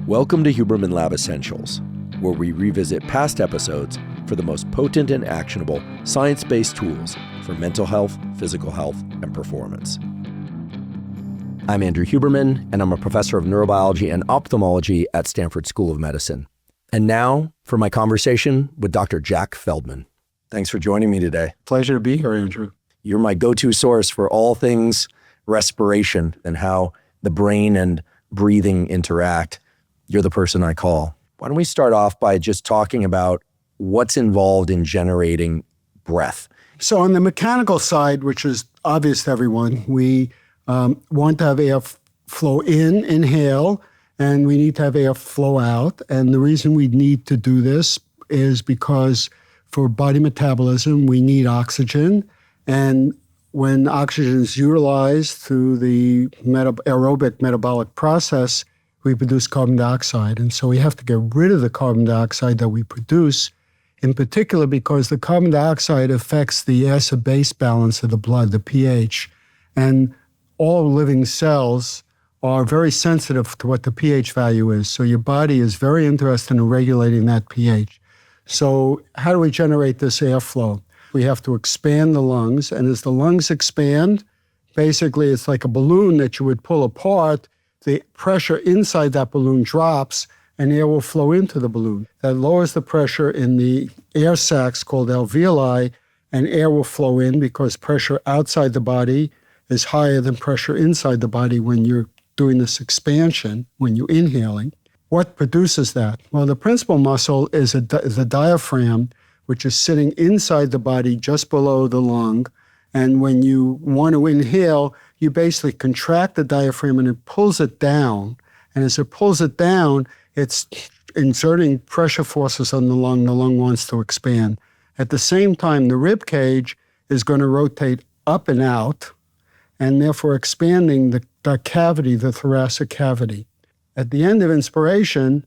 Welcome to Huberman Lab Essentials, where we revisit past episodes for the most potent and actionable science-based tools for mental health, physical health, and performance. I'm Andrew Huberman, and I'm a professor of neurobiology and ophthalmology at Stanford School of Medicine. And now for my conversation with Dr. Jack Feldman. Thanks for joining me today. Pleasure to be here, Andrew. You're my go-to source for all things respiration and how the brain and breathing interact. You're the person I call. Why don't we start off by just talking about what's involved in generating breath? So on the mechanical side, which is obvious to everyone, we want to have air flow in, inhale, and we need to have air flow out. And the reason we need to do this is because for body metabolism, we need oxygen. And when oxygen is utilized through the aerobic metabolic process, we produce carbon dioxide. And so we have to get rid of the carbon dioxide that we produce, in particular because the carbon dioxide affects the acid-base balance of the blood, the pH. And all living cells are very sensitive to what the pH value is. So your body is very interested in regulating that pH. So how do we generate this airflow? We have to expand the lungs. And as the lungs expand, basically it's like a balloon that you would pull apart. The pressure inside that balloon drops and air will flow into the balloon. That lowers the pressure in the air sacs called alveoli, and air will flow in because pressure outside the body is higher than pressure inside the body when you're doing this expansion, when you're inhaling. What produces that? Well, the principal muscle is the diaphragm, which is sitting inside the body just below the lung. And when you want to inhale, you basically contract the diaphragm and it pulls it down. And as it pulls it down, it's exerting pressure forces on the lung. The lung wants to expand. At the same time, the rib cage is going to rotate up and out, and therefore expanding the cavity, the thoracic cavity. At the end of inspiration,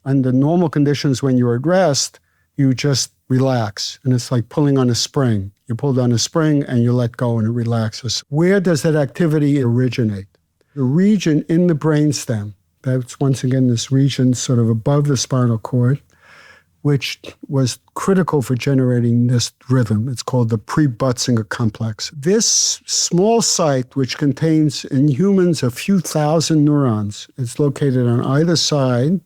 under normal conditions when you're at rest, you just relax. And it's like pulling on a spring. You pull down a spring and you let go and it relaxes. Where does that activity originate? The region in the brainstem. That's once again this region sort of above the spinal cord, which was critical for generating this rhythm. It's called the Pre-Bötzinger complex. This small site, which contains in humans a few thousand neurons, it's located on either side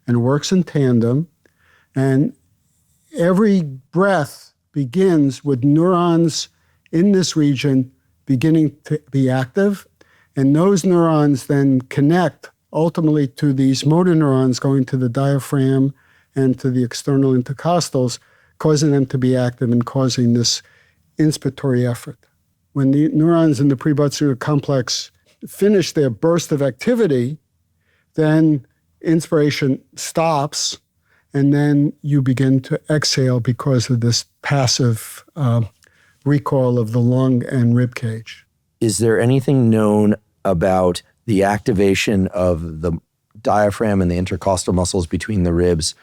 and works in tandem. And every breath begins with neurons in this region beginning to be active. And those neurons then connect ultimately to these motor neurons going to the diaphragm and to the external intercostals, causing them to be active and causing this inspiratory effort. When the neurons in the Pre-Bötzinger complex finish their burst of activity, then inspiration stops, and then you begin to exhale because of this passive recoil of the lung and rib cage. Is there anything known about the activation of the diaphragm and the intercostal muscles between the ribs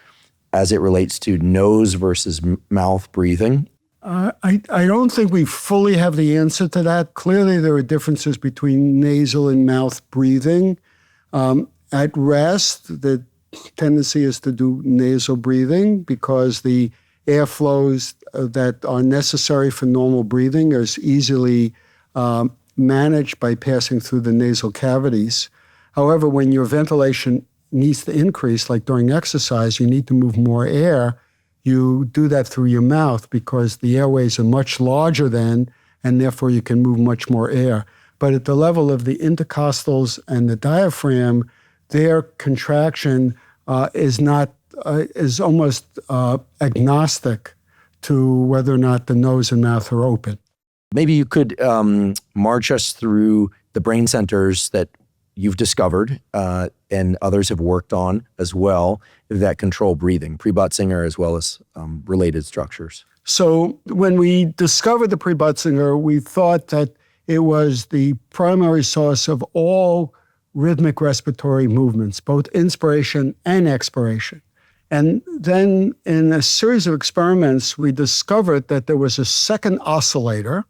as it relates to nose versus mouth breathing? I don't think we fully have the answer to that. Clearly, there are differences between nasal and mouth breathing. At rest, the tendency is to do nasal breathing because the airflows that are necessary for normal breathing are easily managed by passing through the nasal cavities. However, when your ventilation needs to increase, like during exercise, you need to move more air. You do that through your mouth because the airways are much larger then, and therefore you can move much more air. But at the level of the intercostals and the diaphragm, their contraction is almost agnostic to whether or not the nose and mouth are open. Maybe you could march us through the brain centers that you've discovered and others have worked on as well that control breathing, Pre-Bötzinger as well as related structures. So when we discovered the Pre-Bötzinger, we thought that it was the primary source of all rhythmic respiratory movements, both inspiration and expiration. And then in a series of experiments, we discovered that there was a second oscillator,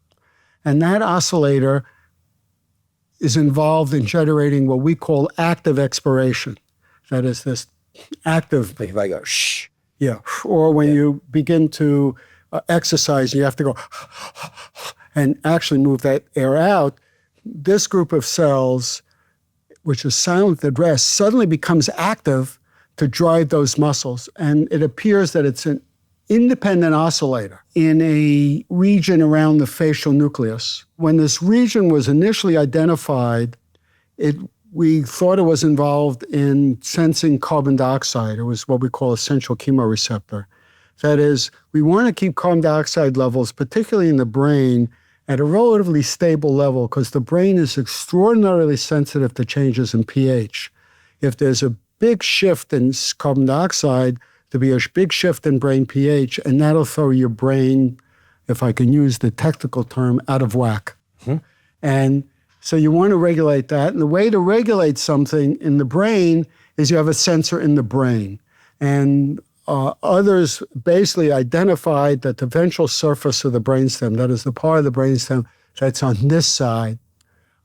and that oscillator is involved in generating what we call active expiration. that is this active. Like if I go, shh. Yeah. Or when you begin to exercise, you have to go and actually move that air out. This group of cells, which is silent at rest, suddenly becomes active to drive those muscles. And it appears that it's an independent oscillator in a region around the facial nucleus. When this region was initially identified, we thought it was involved in sensing carbon dioxide. It was what we call a central chemoreceptor. That is, we want to keep carbon dioxide levels, particularly in the brain, at a relatively stable level because the brain is extraordinarily sensitive to changes in pH. If there's a big shift in carbon dioxide, there'll be a big shift in brain pH, and that'll throw your brain, if I can use the technical term, out of whack. And so you want to regulate that. And the way to regulate something in the brain is you have a sensor in the brain. And others basically identified that the ventral surface of the brainstem, that is the part of the brainstem that's on this side,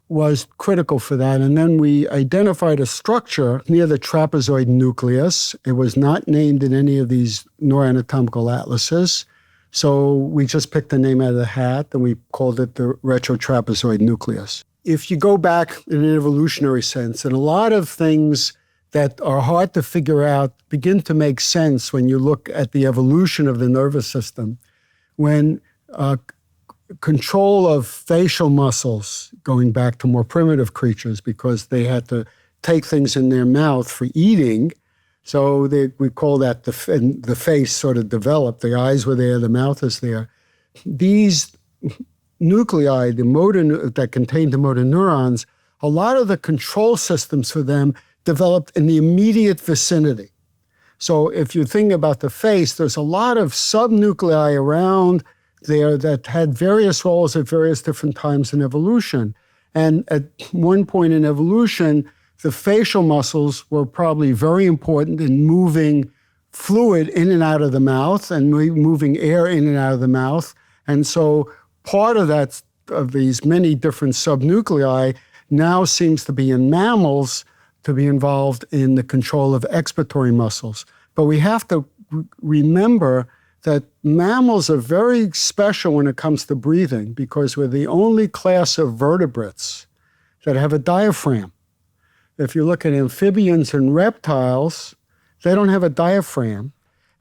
was critical for that. And then we identified a structure near the trapezoid nucleus. It was not named in any of these neuroanatomical atlases. So we just picked the name out of the hat and we called it the retrotrapezoid nucleus. If you go back in an evolutionary sense, and a lot of things that are hard to figure out begin to make sense when you look at the evolution of the nervous system, when control of facial muscles, going back to more primitive creatures because they had to take things in their mouth for eating, so we call that the face sort of developed. The eyes were there, the mouth is there. These nuclei, that contain the motor neurons, a lot of the control systems for them developed in the immediate vicinity. So if you think about the face, there's a lot of subnuclei around there that had various roles at various different times in evolution. And at one point in evolution, the facial muscles were probably very important in moving fluid in and out of the mouth and moving air in and out of the mouth. And so part of that, of these many different subnuclei, now seems to be in mammals to be involved in the control of expiratory muscles. But we have to remember that mammals are very special when it comes to breathing because we're the only class of vertebrates that have a diaphragm. If you look at amphibians and reptiles, they don't have a diaphragm.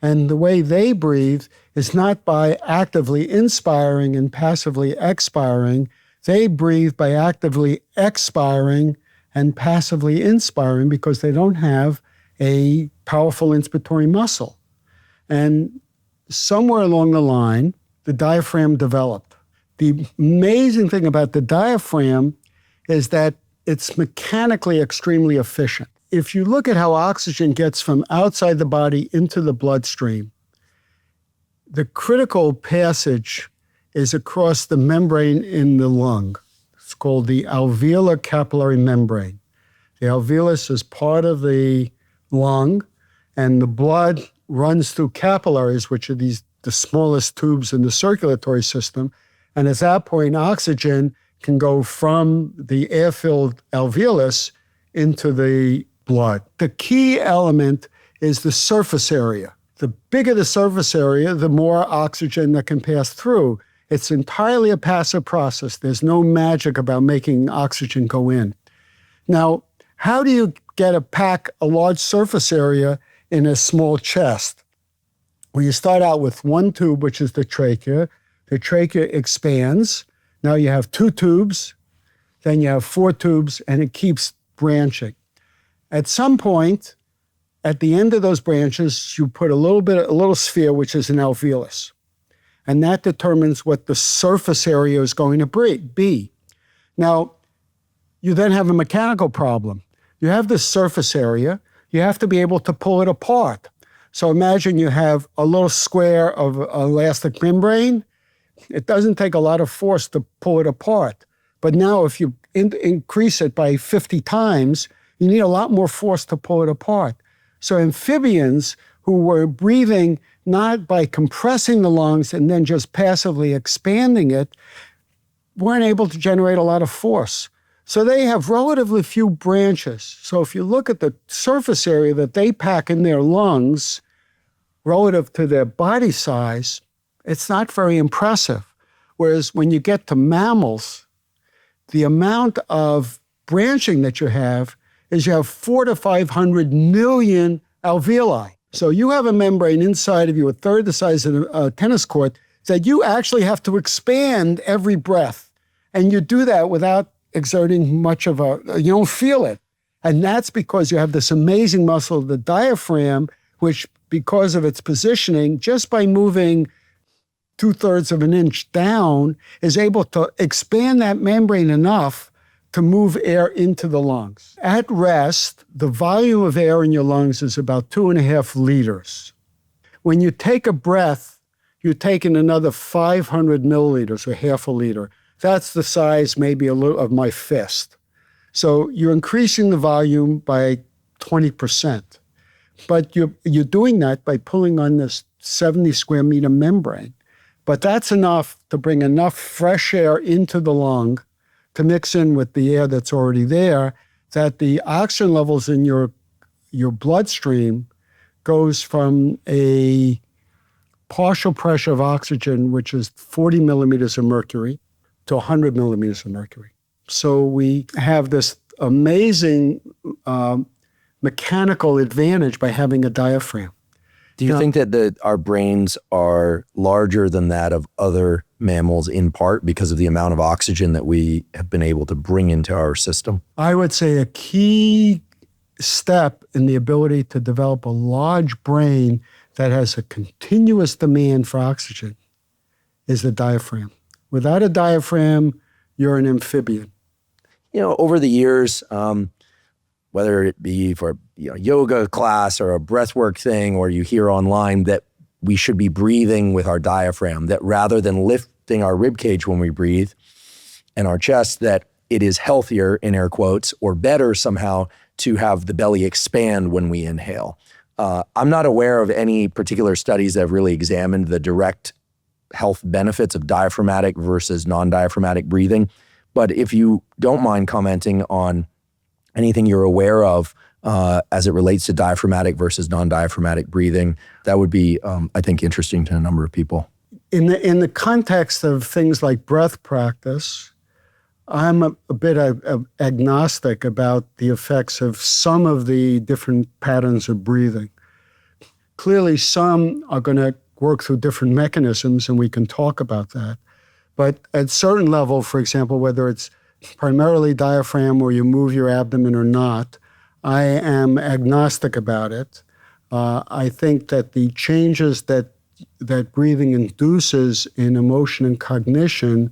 And the way they breathe is not by actively inspiring and passively expiring. They breathe by actively expiring and passively inspiring because they don't have a powerful inspiratory muscle. And somewhere along the line, the diaphragm developed. The amazing thing about the diaphragm is that it's mechanically extremely efficient. If you look at how oxygen gets from outside the body into the bloodstream, the critical passage is across the membrane in the lung. It's called the alveolar capillary membrane. The alveolus is part of the lung, and the blood runs through capillaries, which are the smallest tubes in the circulatory system. And at that point, oxygen can go from the air-filled alveolus into the blood. The key element is the surface area. The bigger the surface area, the more oxygen that can pass through. It's entirely a passive process. There's no magic about making oxygen go in. Now, how do you pack a large surface area in a small chest? Well, you start out with one tube, which is the trachea. The trachea expands. Now you have two tubes, then you have four tubes, and it keeps branching. At some point, at the end of those branches, you put a little sphere, which is an alveolus. And that determines what the surface area is going to be. Now, you then have a mechanical problem. You have this surface area. You have to be able to pull it apart. So imagine you have a little square of elastic membrane. It doesn't take a lot of force to pull it apart. But now if you increase it by 50 times, you need a lot more force to pull it apart. So amphibians who were breathing not by compressing the lungs and then just passively expanding it weren't able to generate a lot of force. So they have relatively few branches. So if you look at the surface area that they pack in their lungs relative to their body size, it's not very impressive. Whereas when you get to mammals, the amount of branching that you have is you have 400 to 500 million alveoli. So you have a membrane inside of you, a third the size of a tennis court, that you actually have to expand every breath. And you do that without exerting much of you don't feel it. And that's because you have this amazing muscle, the diaphragm, which because of its positioning, just by moving 2/3 of an inch down, is able to expand that membrane enough to move air into the lungs. At rest, the volume of air in your lungs is about 2.5 liters. When you take a breath, you're taking another 500 milliliters, or half a liter. That's the size maybe a little of my fist. So you're increasing the volume by 20%. But you're doing that by pulling on this 70 square meter membrane. But that's enough to bring enough fresh air into the lung to mix in with the air that's already there, that the oxygen levels in your bloodstream goes from a partial pressure of oxygen, which is 40 millimeters of mercury, to 100 millimeters of mercury. So we have this amazing mechanical advantage by having a diaphragm. Do you think that our brains are larger than that of other mammals in part because of the amount of oxygen that we have been able to bring into our system? I would say a key step in the ability to develop a large brain that has a continuous demand for oxygen is the diaphragm. Without a diaphragm, you're an amphibian. Over the years, whether it be for yoga class or a breathwork thing, or you hear online that we should be breathing with our diaphragm, that rather than lifting our rib cage when we breathe and our chest, that it is healthier, in air quotes, or better somehow to have the belly expand when we inhale. I'm not aware of any particular studies that have really examined the direct health benefits of diaphragmatic versus non-diaphragmatic breathing. But if you don't mind commenting on anything you're aware of as it relates to diaphragmatic versus non-diaphragmatic breathing, that would be, I think, interesting to a number of people. In the context of things like breath practice, I'm a bit agnostic about the effects of some of the different patterns of breathing. Clearly, some are going to work through different mechanisms, and we can talk about that. But at a certain level, for example, whether it's primarily diaphragm or you move your abdomen or not, I am agnostic about it. I think that the changes that breathing induces in emotion and cognition,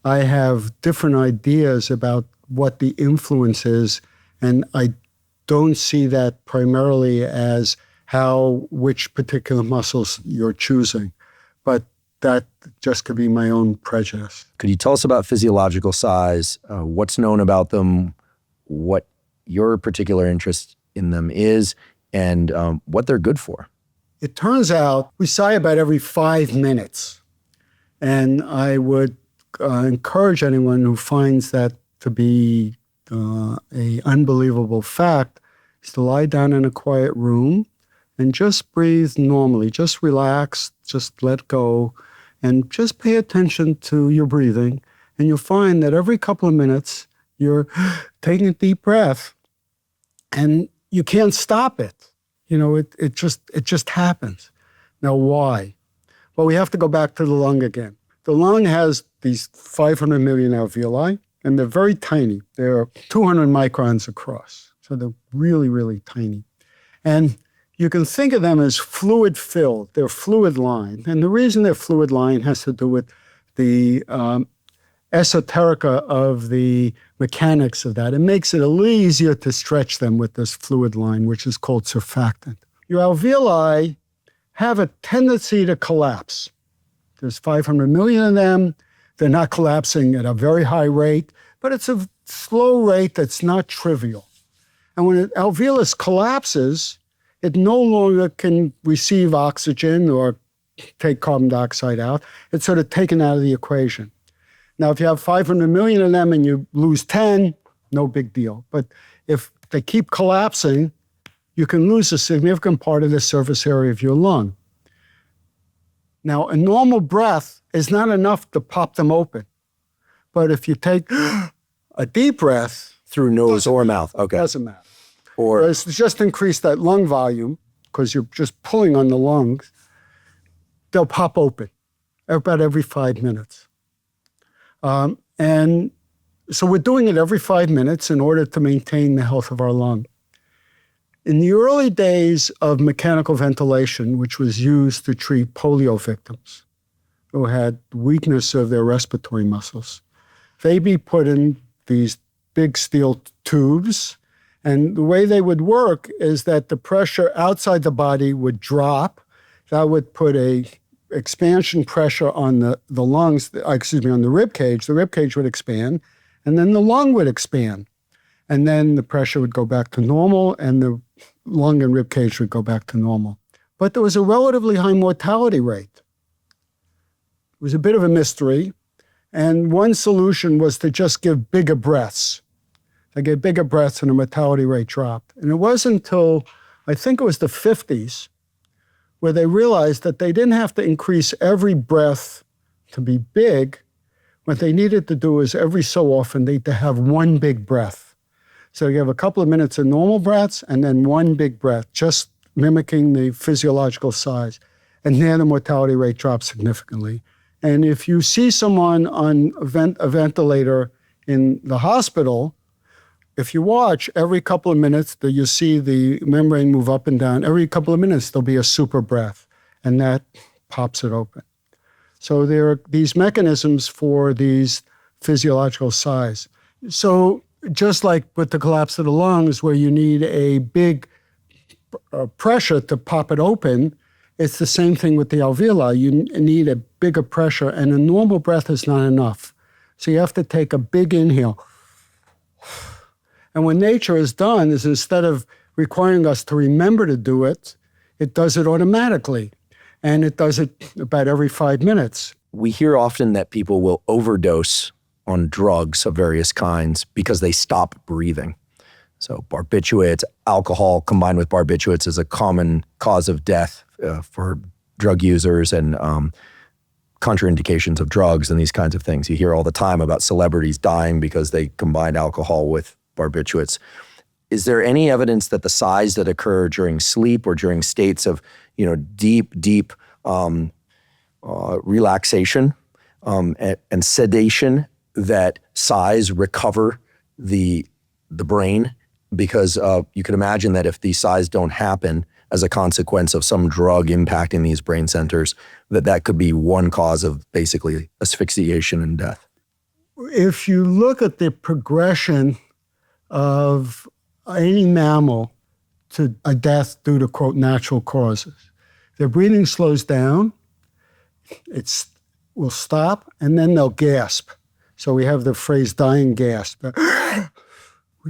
I have different ideas about what the influence is, and I don't see that primarily as which particular muscles you're choosing. But that just could be my own prejudice. Could you tell us about physiological size, what's known about them, what your particular interest in them is, and what they're good for? It turns out we sigh about every 5 minutes. And I would encourage anyone who finds that to be an unbelievable fact is to lie down in a quiet room and just breathe normally. Just relax, just let go, and just pay attention to your breathing. And you'll find that every couple of minutes, you're taking a deep breath, and you can't stop it. It just happens. Now, why? Well, we have to go back to the lung again. The lung has these 500 million alveoli, and they're very tiny. They're 200 microns across. So they're really, really tiny. And you can think of them as fluid-filled. They're fluid-lined. And the reason they're fluid-lined has to do with the esoterica of the mechanics of that. It makes it a little easier to stretch them with this fluid line, which is called surfactant. Your alveoli have a tendency to collapse. There's 500 million of them. They're not collapsing at a very high rate, but it's a slow rate that's not trivial. And when an alveolus collapses, it no longer can receive oxygen or take carbon dioxide out. It's sort of taken out of the equation. Now, if you have 500 million of them and you lose 10, no big deal. But if they keep collapsing, you can lose a significant part of the surface area of your lung. Now, a normal breath is not enough to pop them open. But if you take a deep breath, through nose or mouth. Okay. Doesn't matter. Or it's just increase that lung volume because you're just pulling on the lungs. They'll pop open about every 5 minutes. And so we're doing it every 5 minutes in order to maintain the health of our lung. In the early days of mechanical ventilation, which was used to treat polio victims who had weakness of their respiratory muscles, they'd be put in these big steel tubes. And the way they would work is that the pressure outside the body would drop. That would put a expansion pressure on the lungs, on the rib cage. The rib cage would expand, and then the lung would expand. And then the pressure would go back to normal, and the lung and rib cage would go back to normal. But there was a relatively high mortality rate. It was a bit of a mystery. And one solution was to just give bigger breaths. They gave bigger breaths and the mortality rate dropped. And it wasn't until, I think it was the 50s, where they realized that they didn't have to increase every breath to be big. What they needed to do is every so often they had to have one big breath. So you have a couple of minutes of normal breaths and then one big breath, just mimicking the physiological size. And then the mortality rate drops significantly. And if you see someone on a ventilator in the hospital, if you watch, every couple of minutes, you see the membrane move up and down. Every couple of minutes, there'll be a super breath, and that pops it open. So there are these mechanisms for these physiological size. So just like with the collapse of the lungs, where you need a big pressure to pop it open, it's the same thing with the alveoli. You need a bigger pressure, and a normal breath is not enough. So you have to take a big inhale. And what nature has done is instead of requiring us to remember to do it, it does it automatically. And it does it about every 5 minutes. We hear often that people will overdose on drugs of various kinds because they stop breathing. So barbiturates, alcohol combined with barbiturates is a common cause of death for drug users, and contraindications of drugs and these kinds of things. You hear all the time about celebrities dying because they combined alcohol with barbiturates. Is there any evidence that the sighs that occur during sleep or during states of, deep relaxation and sedation, that sighs recover the brain? Because you can imagine that if these sighs don't happen as a consequence of some drug impacting these brain centers, that could be one cause of basically asphyxiation and death. If you look at the progression of any mammal to a death due to, quote, natural causes, their breathing slows down, it will stop, and then they'll gasp. So we have the phrase dying gasp,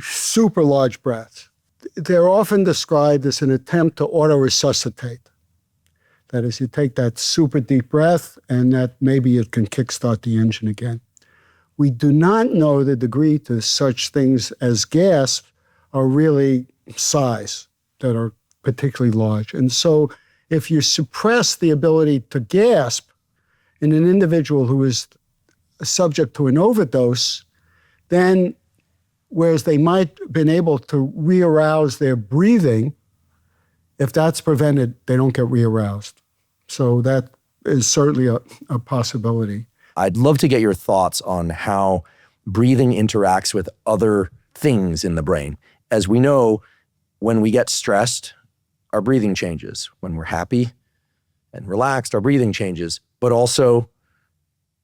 super large breaths. They're often described as an attempt to auto-resuscitate. That is, you take that super deep breath, and that maybe it can kickstart the engine again. We do not know the degree to such things as gasp are really sighs that are particularly large. And so if you suppress the ability to gasp in an individual who is subject to an overdose, then whereas they might have been able to re-arouse their breathing, if that's prevented, they don't get re-aroused. So that is certainly a possibility. I'd love to get your thoughts on how breathing interacts with other things in the brain. As we know, when we get stressed, our breathing changes. When we're happy and relaxed, our breathing changes. But also,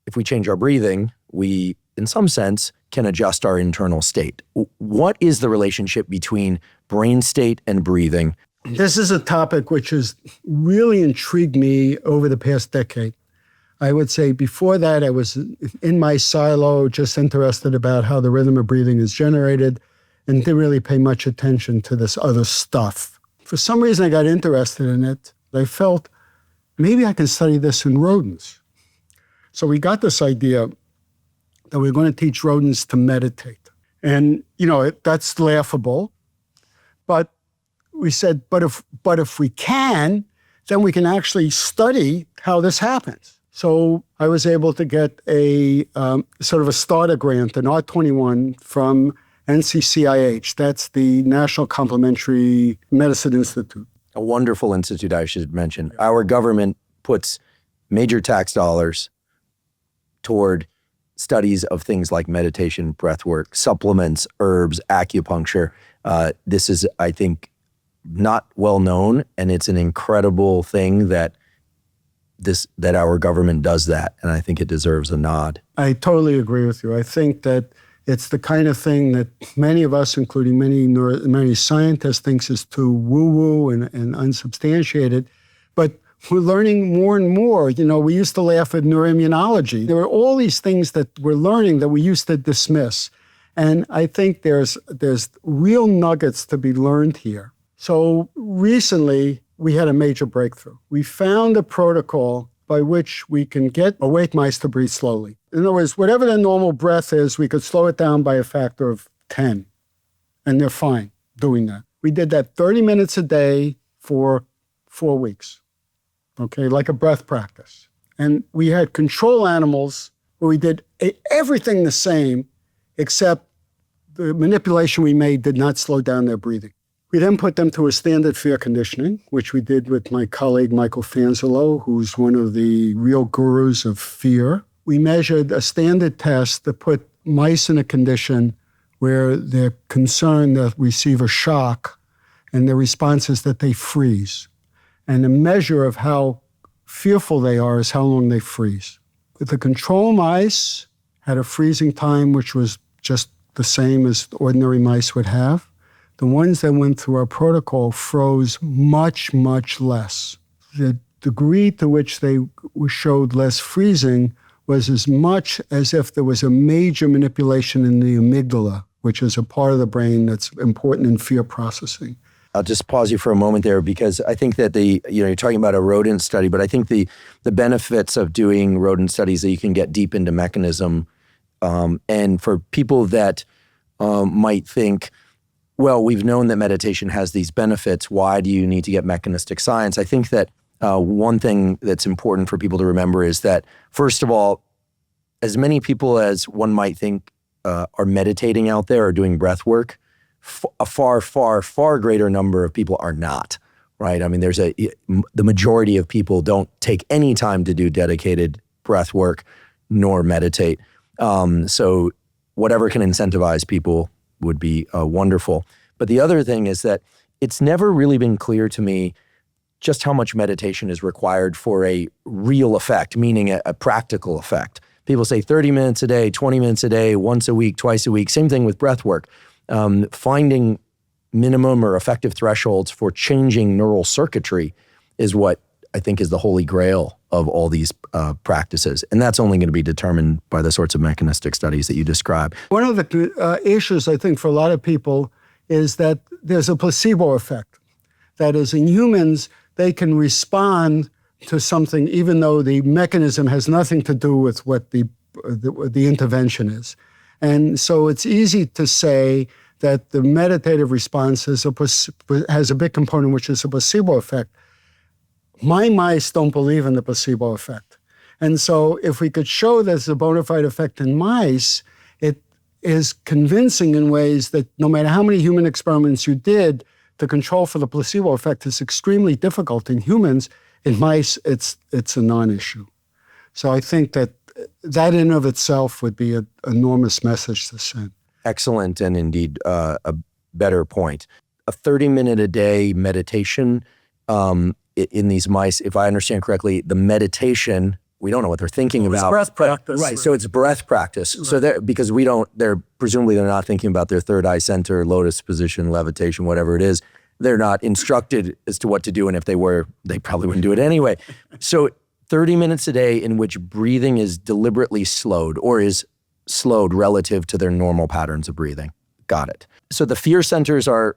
if we change our breathing, we, in some sense, can adjust our internal state. What is the relationship between brain state and breathing? This is a topic which has really intrigued me over the past decade. I would say before that, I was in my silo, just interested about how the rhythm of breathing is generated, and didn't really pay much attention to this other stuff. For some reason, I got interested in it. I felt maybe I can study this in rodents. So we got this idea that we're going to teach rodents to meditate. And, that's laughable. But we said, but if we can, then we can actually study how this happens. So I was able to get a sort of a starter grant, an R21 from NCCIH. That's the National Complementary Medicine Institute. A wonderful institute, I should mention. Our government puts major tax dollars toward studies of things like meditation, breathwork, supplements, herbs, acupuncture. This is, I think, not well known, and it's an incredible thing that our government does that, and I think it deserves a nod. I totally agree with you. I think that it's the kind of thing that many of us, including many scientists, thinks is too woo-woo and unsubstantiated, but we're learning more and more. We used to laugh at neuroimmunology. There were all these things that we're learning that we used to dismiss, and I think there's real nuggets to be learned here. So recently, we had a major breakthrough. We found a protocol by which we can get awake mice to breathe slowly. In other words, whatever their normal breath is, we could slow it down by a factor of 10, and they're fine doing that. We did that 30 minutes a day for 4 weeks, okay, like a breath practice. And we had control animals where we did everything the same, except the manipulation we made did not slow down their breathing. We then put them to a standard fear conditioning, which we did with my colleague Michael Fanzelo, who's one of the real gurus of fear. We measured a standard test that put mice in a condition where they're concerned to receive a shock, and their response is that they freeze. And a measure of how fearful they are is how long they freeze. The control mice had a freezing time which was just the same as ordinary mice would have. The ones that went through our protocol froze much, much less. The degree to which they showed less freezing was as much as if there was a major manipulation in the amygdala, which is a part of the brain that's important in fear processing. I'll just pause you for a moment there, because I think that you're talking about a rodent study, but I think the benefits of doing rodent studies that you can get deep into mechanism, and for people that might think, well, we've known that meditation has these benefits. Why do you need to get mechanistic science? I think that one thing that's important for people to remember is that, first of all, as many people as one might think are meditating out there or doing breath work, a far, far, far greater number of people are not, right? I mean, the majority of people don't take any time to do dedicated breath work nor meditate. So whatever can incentivize people would be wonderful. But the other thing is that it's never really been clear to me just how much meditation is required for a real effect, meaning a practical effect. People say 30 minutes a day, 20 minutes a day, once a week, twice a week. Same thing with breath work. Finding minimum or effective thresholds for changing neural circuitry is what I think is the holy grail of all these practices. And that's only going to be determined by the sorts of mechanistic studies that you describe. One of the issues, I think, for a lot of people is that there's a placebo effect. That is, in humans, they can respond to something even though the mechanism has nothing to do with what the intervention is. And so it's easy to say that the meditative response has a big component, which is a placebo effect. My mice don't believe in the placebo effect. And so if we could show there's a bona fide effect in mice, it is convincing in ways that no matter how many human experiments you did, the control for the placebo effect is extremely difficult in humans. In mice, it's a non-issue. So I think that in of itself would be an enormous message to send. Excellent, and indeed a better point. A 30-minute-a-day meditation in these mice, if I understand correctly, the meditation, we don't know what they're thinking about. It's breath practice. Right, so it's breath practice. Right. So because presumably they're not thinking about their third eye center, lotus position, levitation, whatever it is. They're not instructed as to what to do, and if they were, they probably wouldn't do it anyway. So 30 minutes a day in which breathing is deliberately slowed or is slowed relative to their normal patterns of breathing. Got it. So the fear centers are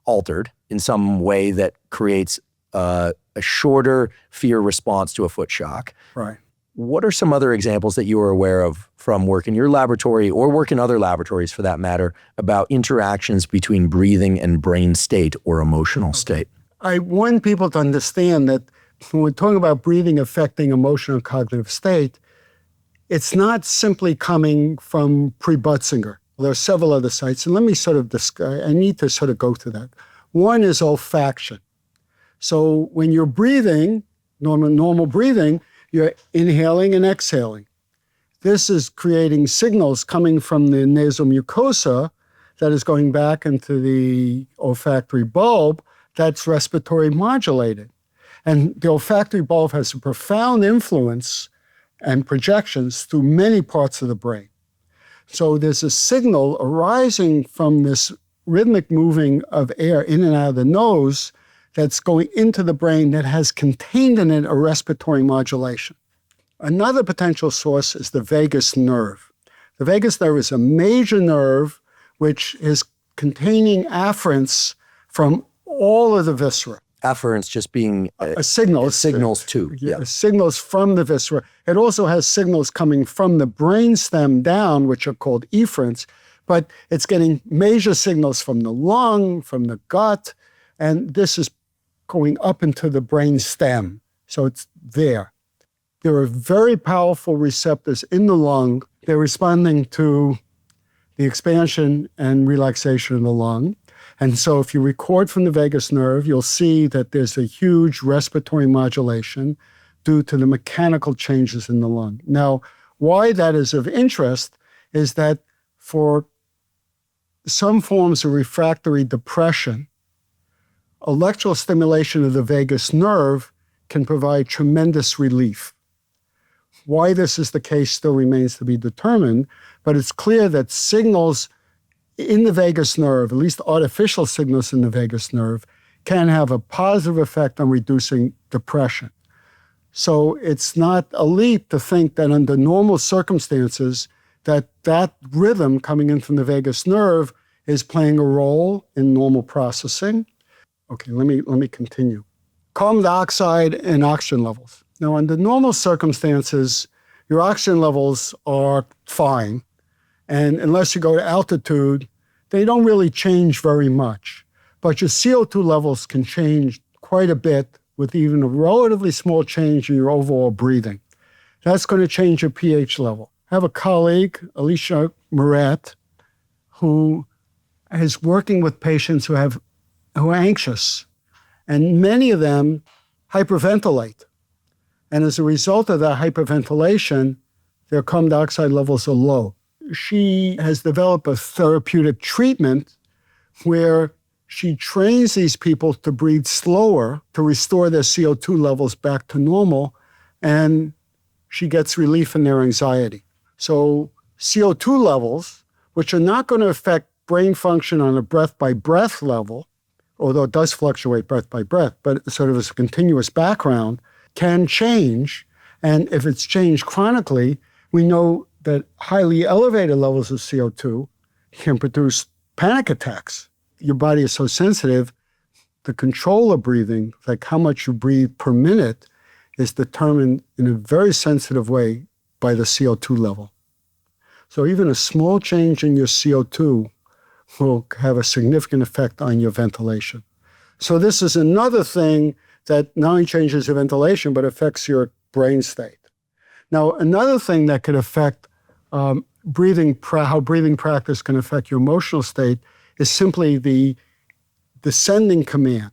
altered in some way that creates a shorter fear response to a foot shock. Right. What are some other examples that you are aware of from work in your laboratory or work in other laboratories for that matter about interactions between breathing and brain state or emotional state? I want people to understand that when we're talking about breathing affecting emotional and cognitive state, it's not simply coming from Pre-Bötzinger. There are several other sites, and let me sort of discuss, I need to sort of go through that. One is olfaction. So when you're breathing, normal breathing, you're inhaling and exhaling. This is creating signals coming from the nasal mucosa that is going back into the olfactory bulb that's respiratory modulated. And the olfactory bulb has a profound influence and projections through many parts of the brain. So there's a signal arising from this rhythmic moving of air in and out of the nose that's going into the brain that has contained in it a respiratory modulation. Another potential source is the vagus nerve. The vagus nerve is a major nerve which is containing afferents from all of the viscera. Afferents just being a signal. Signals too. Yeah. Signals from the viscera. It also has signals coming from the brainstem down, which are called efferents, but it's getting major signals from the lung, from the gut, and this is going up into the brain stem. So it's there. There are very powerful receptors in the lung. They're responding to the expansion and relaxation of the lung. And so if you record from the vagus nerve, you'll see that there's a huge respiratory modulation due to the mechanical changes in the lung. Now, why that is of interest is that for some forms of refractory depression, electrical stimulation of the vagus nerve can provide tremendous relief. Why this is the case still remains to be determined, but it's clear that signals in the vagus nerve, at least artificial signals in the vagus nerve, can have a positive effect on reducing depression. So it's not a leap to think that under normal circumstances, that rhythm coming in from the vagus nerve is playing a role in normal processing. Okay, let me continue. Carbon dioxide and oxygen levels. Now, under normal circumstances, your oxygen levels are fine. And unless you go to altitude, they don't really change very much. But your CO2 levels can change quite a bit with even a relatively small change in your overall breathing. That's going to change your pH level. I have a colleague, Alicia Moret, who is working with patients who are anxious, and many of them hyperventilate. And as a result of that hyperventilation, their carbon dioxide levels are low. She has developed a therapeutic treatment where she trains these people to breathe slower to restore their CO2 levels back to normal, and she gets relief in their anxiety. So CO2 levels, which are not going to affect brain function on a breath-by-breath level, although it does fluctuate breath by breath, but sort of as a continuous background, can change. And if it's changed chronically, we know that highly elevated levels of CO2 can produce panic attacks. Your body is so sensitive, the control of breathing, like how much you breathe per minute, is determined in a very sensitive way by the CO2 level. So even a small change in your CO2 will have a significant effect on your ventilation. So this is another thing that not only changes your ventilation, but affects your brain state. Now, another thing that could affect how breathing practice can affect your emotional state is simply the descending command,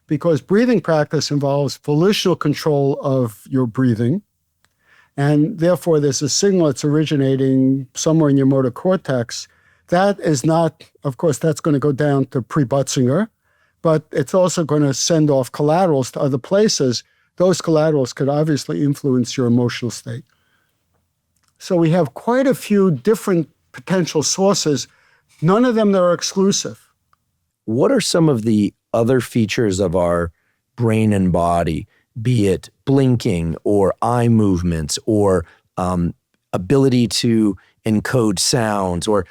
because breathing practice involves volitional control of your breathing, and therefore there's a signal that's originating somewhere in your motor cortex. That is not, of course, that's going to go down to Pre-Bötzinger, but it's also going to send off collaterals to other places. Those collaterals could obviously influence your emotional state. So we have quite a few different potential sources, none of them that are exclusive. What are some of the other features of our brain and body, be it blinking or eye movements or ability to encode sounds or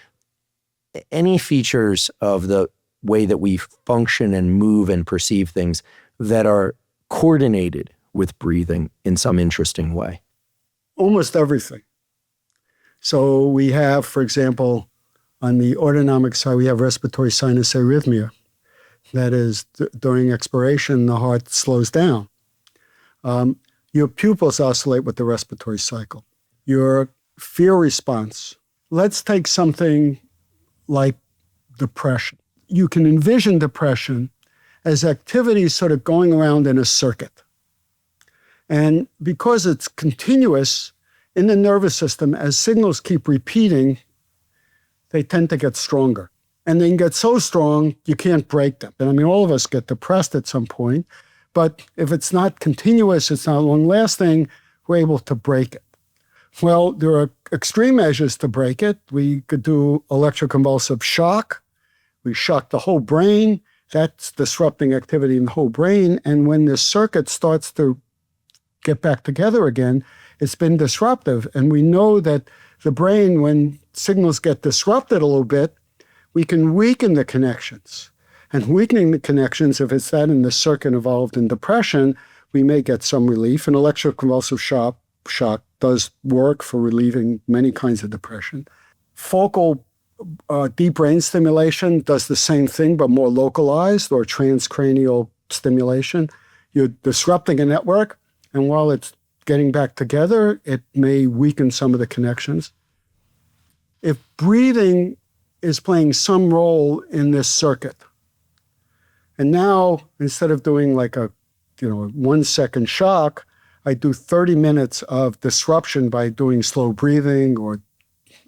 any features of the way that we function and move and perceive things that are coordinated with breathing in some interesting way? almost everything. So we have, for example, on the autonomic side, we have respiratory sinus arrhythmia. That is, during expiration, the heart slows down. Your pupils oscillate with the respiratory cycle. Your fear response. Let's take something like depression. You can envision depression as activity sort of going around in a circuit. And because it's continuous in the nervous system, as signals keep repeating, they tend to get stronger. And they can get so strong, you can't break them. And I mean, all of us get depressed at some point. But if it's not continuous, it's not long-lasting, we're able to break it. Well, there are extreme measures to break it. We could do electroconvulsive shock. We shock the whole brain. That's disrupting activity in the whole brain. And when the circuit starts to get back together again, it's been disruptive. And we know that the brain, when signals get disrupted a little bit, we can weaken the connections. And weakening the connections, if it's that in the circuit involved in depression, we may get some relief. And electroconvulsive shock does work for relieving many kinds of depression. Focal deep brain stimulation does the same thing, but more localized, or transcranial stimulation. You're disrupting a network, and while it's getting back together, it may weaken some of the connections. If breathing is playing some role in this circuit, and now instead of doing like a 1 second shock, I do 30 minutes of disruption by doing slow breathing or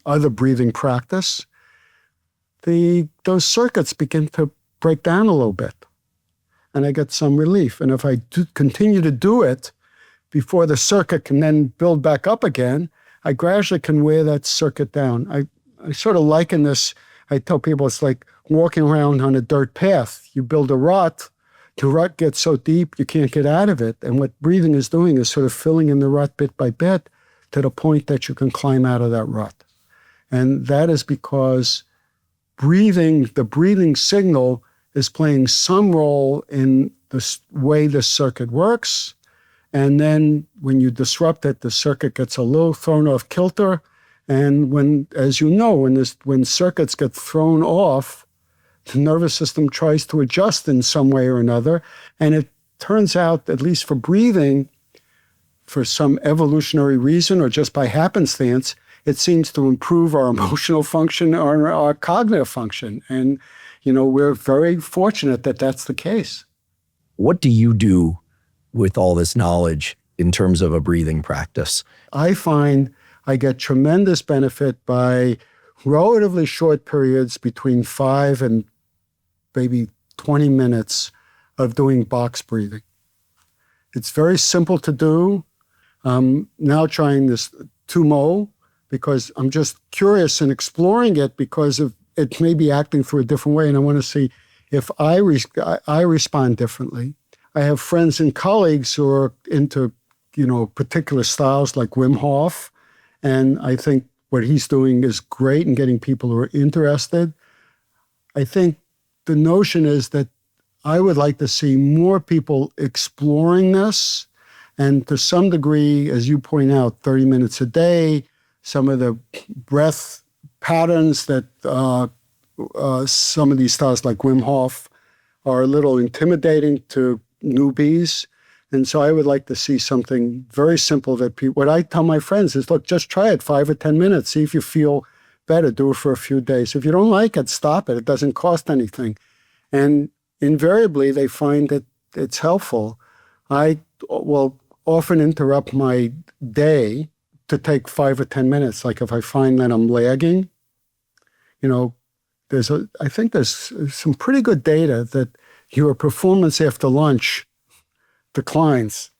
other breathing practice, those circuits begin to break down a little bit, and I get some relief. And if I continue to do it before the circuit can then build back up again, I gradually can wear that circuit down. I sort of liken this, I tell people it's like walking around on a dirt path. You build a rut, the rut gets so deep you can't get out of it. And what breathing is doing is sort of filling in the rut bit by bit to the point that you can climb out of that rut. And that is because the breathing signal is playing some role in the way the circuit works. And then when you disrupt it, the circuit gets a little thrown off kilter. And when, as you know, when circuits get thrown off, the nervous system tries to adjust in some way or another. And it turns out, at least for breathing, for some evolutionary reason or just by happenstance, it seems to improve our emotional function or our cognitive function. And, we're very fortunate that that's the case. What do you do with all this knowledge in terms of a breathing practice? I find I get tremendous benefit by relatively short periods between 5 and maybe 20 minutes of doing box breathing. It's very simple to do. I'm now trying this Tummo because I'm just curious and exploring it because of it may be acting through a different way, and I want to see if I respond differently. I have friends and colleagues who are into, particular styles like Wim Hof, and I think what he's doing is great in getting people who are interested. I think the notion is that I would like to see more people exploring this, and to some degree, as you point out, 30 minutes a day, some of the breath patterns that some of these styles like Wim Hof are a little intimidating to newbies. And so I would like to see something very simple that what I tell my friends is, look, just try it 5 or 10 minutes. See if you feel better. Do it for a few days. If you don't like it, stop it. It doesn't cost anything. And invariably, they find that it's helpful. I will often interrupt my day to take 5 or 10 minutes. Like if I find that I'm lagging, I think there's some pretty good data that your performance after lunch declines.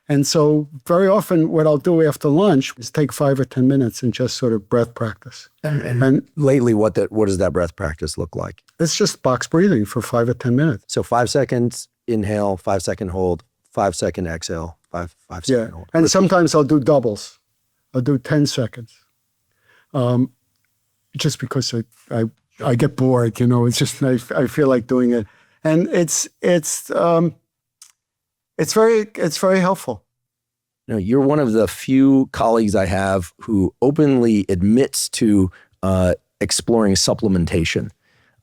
And so very often what I'll do after lunch is take 5 or 10 minutes and just sort of breath practice. And lately, what does that breath practice look like? It's just box breathing for 5 or 10 minutes. So 5 seconds inhale, 5 second hold, 5 second exhale, 5 second hold. And sometimes I'll do doubles. I'll do 10 seconds. Just because I get bored, it's just, I feel like doing it. And it's very helpful. You're one of the few colleagues I have who openly admits to exploring supplementation.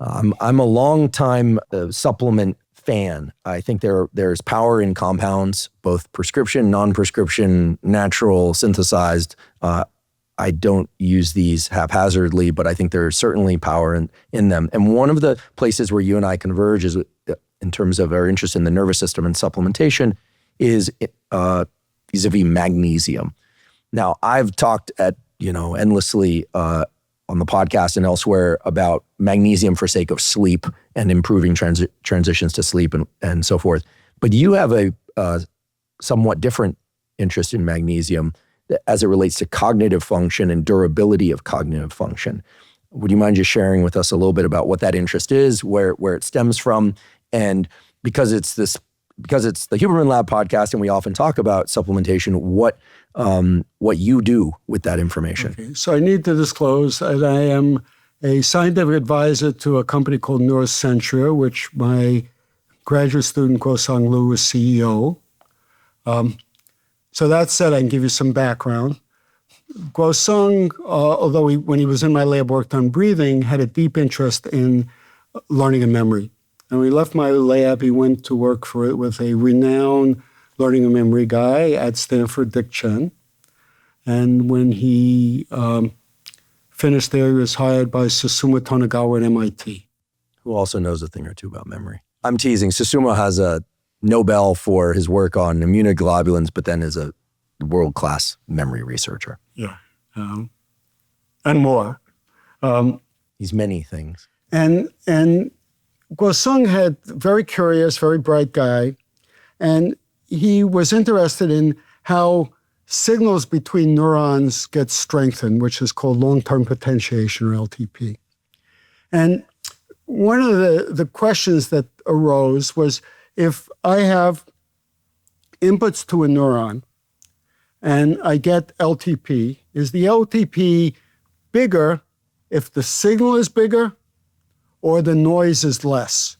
I'm a longtime supplement fan. I think there's power in compounds, both prescription, non-prescription, natural, synthesized. I don't use these haphazardly, but I think there's certainly power in them. And one of the places where you and I converge is in terms of our interest in the nervous system and supplementation is vis-a-vis magnesium. Now, I've talked endlessly on the podcast and elsewhere about magnesium for sake of sleep and improving transitions to sleep and so forth. But you have a somewhat different interest in magnesium as it relates to cognitive function and durability of cognitive function. Would you mind just sharing with us a little bit about what that interest is, where it stems from, and because it's the Huberman Lab podcast and we often talk about supplementation, what you do with that information? Okay. So I need to disclose that I am a scientific advisor to a company called Neurocentria, which my graduate student Guosong Liu is CEO. So that said, I can give you some background. Guosong, although when he was in my lab, worked on breathing, had a deep interest in learning and memory. And when he left my lab, he went to work with a renowned learning and memory guy at Stanford, Dick Chen. And when he finished there, he was hired by Susumu Tonegawa at MIT. Who also knows a thing or two about memory. I'm teasing. Susumu has a Nobel for his work on immunoglobulins, but then is a world-class memory researcher. Yeah. And more. He's many things. And Guosong had very curious, very bright guy, and he was interested in how signals between neurons get strengthened, which is called long-term potentiation, or LTP. And one of the questions that arose was, if I have inputs to a neuron and I get LTP, is the LTP bigger if the signal is bigger or the noise is less?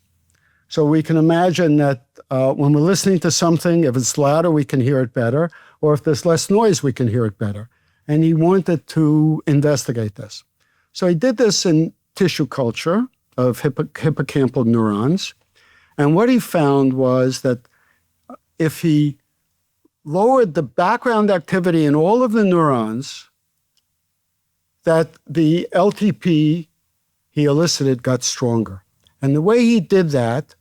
So we can imagine that when we're listening to something, if it's louder, we can hear it better, or if there's less noise, we can hear it better. And he wanted to investigate this. So he did this in tissue culture of hippocampal neurons. And what he found was that if he lowered the background activity in all of the neurons, that the LTP he elicited got stronger. And the way he did that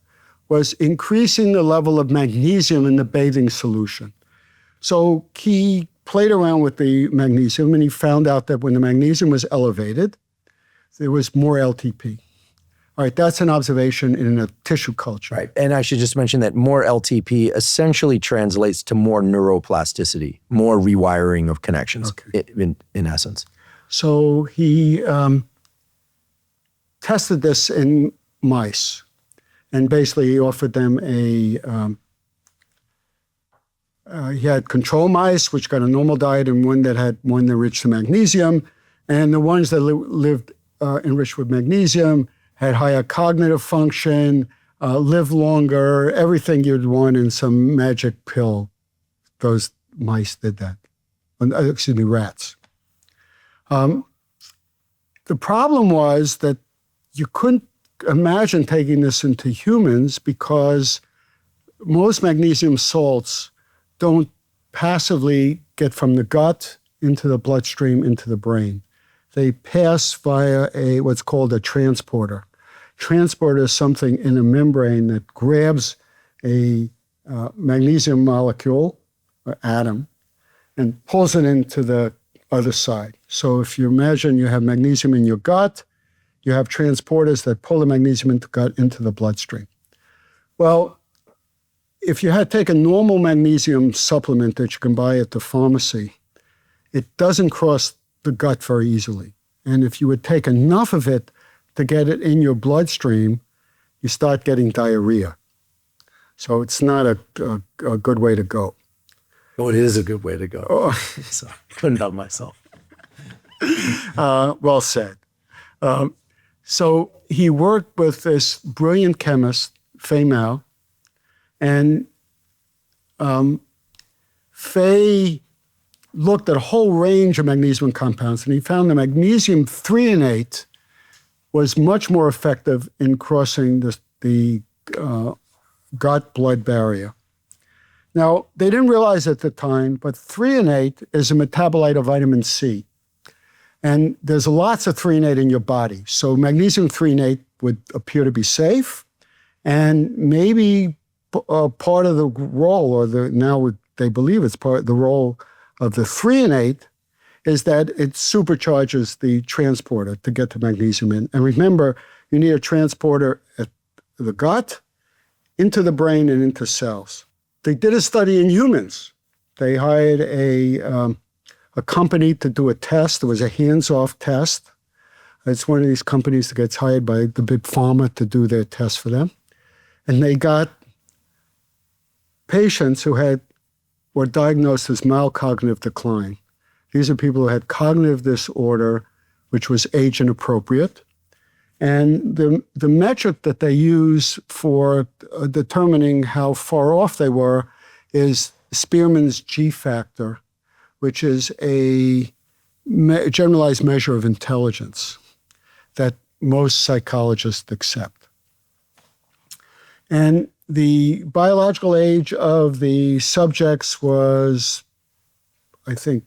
was increasing the level of magnesium in the bathing solution. So he played around with the magnesium and he found out that when the magnesium was elevated, there was more LTP. All right, that's an observation in a tissue culture. Right, and I should just mention that more LTP essentially translates to more neuroplasticity, more rewiring of connections, in essence. So he tested this in mice, and basically he offered them he had control mice, which got a normal diet, and one that had one enriched in magnesium, and the ones that lived enriched with magnesium had higher cognitive function, live longer, everything you'd want in some magic pill. Those mice did that. Rats. The problem was that you couldn't imagine taking this into humans because most magnesium salts don't passively get from the gut into the bloodstream into the brain. They pass via what's called a transporter. Transporter is something in a membrane that grabs a magnesium molecule or atom and pulls it into the other side. So if you imagine you have magnesium in your gut, you have transporters that pull the magnesium into the bloodstream. Well, if you had taken normal magnesium supplement that you can buy at the pharmacy, it doesn't cross the gut very easily. And if you would take enough of it to get it in your bloodstream, you start getting diarrhea. So it's not a good way to go. Oh, it is a good way to go. Oh. So I couldn't help myself. Well said. So he worked with this brilliant chemist, Fei Mao, and Fay looked at a whole range of magnesium compounds, and he found the magnesium threonate was much more effective in crossing the gut-blood barrier. Now, they didn't realize at the time, but threonate is a metabolite of vitamin C. And there's lots of threonate in your body. So magnesium threonate would appear to be safe. And maybe part of the role, or now they believe it's part of the role of the threonate, is that it supercharges the transporter to get the magnesium in. And remember, you need a transporter at the gut, into the brain, and into cells. They did a study in humans. They hired a company to do a test. It was a hands-off test. It's one of these companies that gets hired by the big pharma to do their test for them. And they got patients who were diagnosed as mild cognitive decline. These are people who had cognitive disorder, which was age inappropriate. And the metric that they use for determining how far off they were is Spearman's G factor, which is a generalized measure of intelligence that most psychologists accept. And the biological age of the subjects was, I think,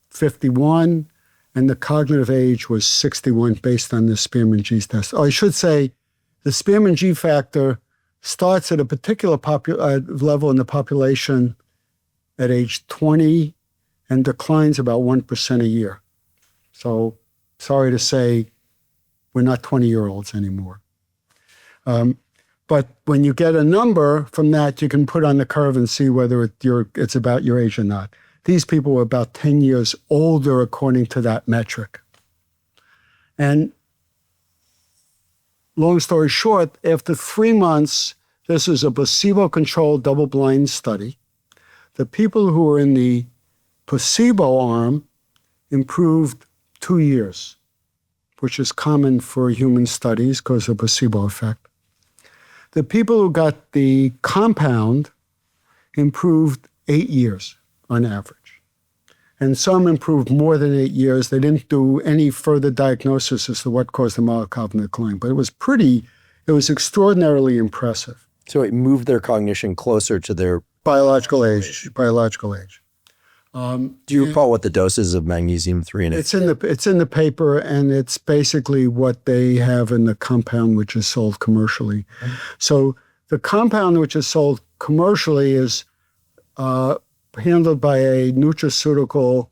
51, and the cognitive age was 61 based on the Spearman G test. Oh, I should say the Spearman G factor starts at a particular level in the population at age 20 and declines about 1% a year. So sorry to say, we're not 20-year-olds anymore. But when you get a number from that, you can put on the curve and see whether it's about your age or not. These people were about 10 years older according to that metric. And long story short, after 3 months, this is a placebo-controlled double-blind study. The people who were in the placebo arm improved 2 years, which is common for human studies because of placebo effect. The people who got the compound improved 8 years on average. And some improved more than 8 years. They didn't do any further diagnosis as to what caused the mild cognitive decline, but it was extraordinarily impressive. So it moved their cognition closer to their biological age. Do you recall what the doses of magnesium threonate? It's in the paper, and it's basically what they have in the compound which is sold commercially. Mm-hmm. So the compound which is sold commercially is handled by a nutraceutical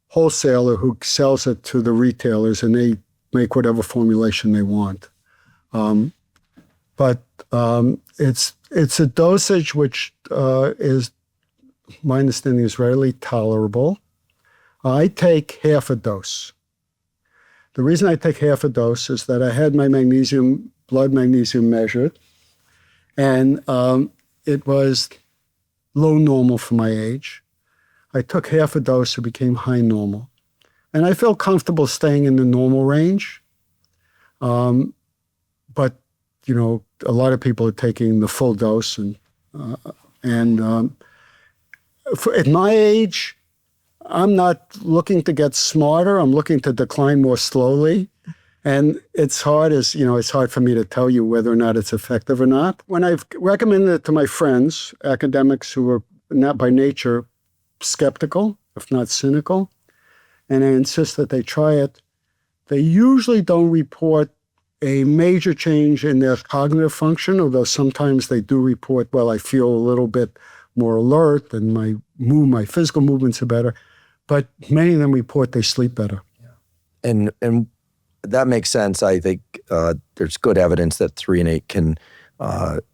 wholesaler who sells it to the retailers, and they make whatever formulation they want. But it's a dosage which is, my understanding, is readily tolerable. I take half a dose. The reason I take half a dose is that I had my blood magnesium measured, and it was low normal for my age. I took half a dose, it became high normal. And I feel comfortable staying in the normal range. But, a lot of people are taking the full dose. At my age, I'm not looking to get smarter. I'm looking to decline more slowly. And it's hard for me to tell you whether or not it's effective or not. When I've recommended it to my friends, academics who are not by nature skeptical, if not cynical, and I insist that they try it, they usually don't report a major change in their cognitive function, although sometimes they do report, well, I feel a little bit more alert and my physical movements are better. But many of them report they sleep better. Yeah. And that makes sense. I think there's good evidence that threonate can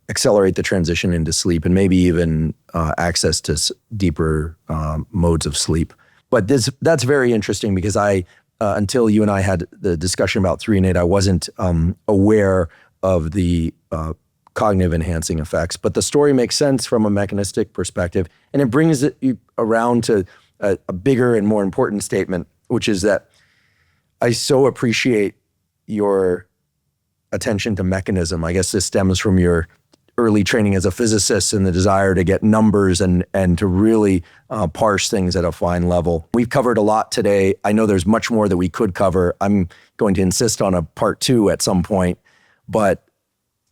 accelerate the transition into sleep and maybe even access to deeper modes of sleep. But that's very interesting because until you and I had the discussion about threonate, I wasn't aware of the cognitive enhancing effects. But the story makes sense from a mechanistic perspective, and it brings it around to a bigger and more important statement, which is that I so appreciate your attention to mechanism. I guess this stems from your early training as a physicist and the desire to get numbers and to really parse things at a fine level. We've covered a lot today. I know there's much more that we could cover. I'm going to insist on a part 2 at some point, but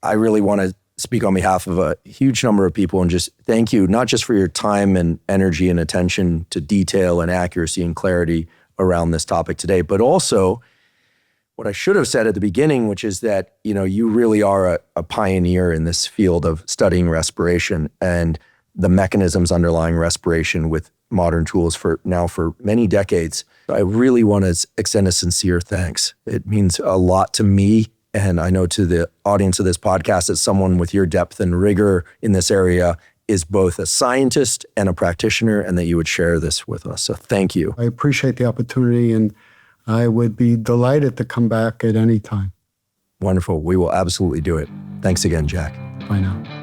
I really want to speak on behalf of a huge number of people and just thank you, not just for your time and energy and attention to detail and accuracy and clarity around this topic today, but also what I should have said at the beginning, which is that, you really are a pioneer in this field of studying respiration and the mechanisms underlying respiration with modern tools for many decades. I really want to extend a sincere thanks. It means a lot to me, and I know to the audience of this podcast that someone with your depth and rigor in this area is both a scientist and a practitioner, and that you would share this with us. So thank you. I appreciate the opportunity, and I would be delighted to come back at any time. Wonderful. We will absolutely do it. Thanks again, Jack. Bye now.